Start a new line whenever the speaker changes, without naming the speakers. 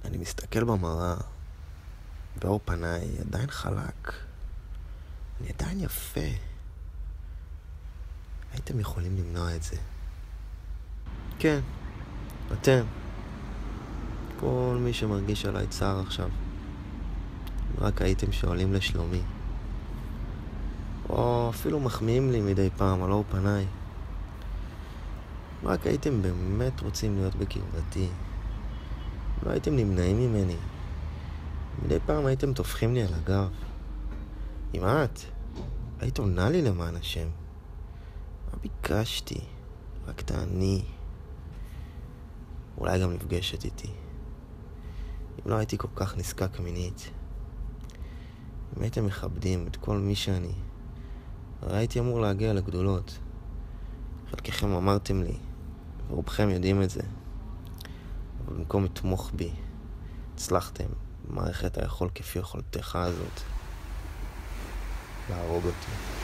אני מסתכל במראה, באור פניי עדיין חלק. אני עדיין יפה. הייתם יכולים למנוע את זה. כן, אתם. כל מי שמרגיש עליי צער עכשיו. רק הייתם שואלים לשלומי. או אפילו מחמיאים לי מדי פעם על אור פניי. רק הייתם באמת רוצים להיות בקרבתי. לא הייתם נמנעים ממני. מדי פעם הייתם תופחים לי על הגב. אם את, היית עונה לי למען השם. מה ביקשתי? רק תעני. אולי גם נפגשת איתי. אם לא הייתי כל כך נזקק מינית. אם הייתם מכבדים את כל מי שאני, הרי הייתי אמור להגיע לגדולות. חלקכם אמרתם לי, ורובכם יודעים את זה. אבל במקום לתמוך בי, הצלחתם במערכת היכול כפי יכולתך הזאת להרוג אותי.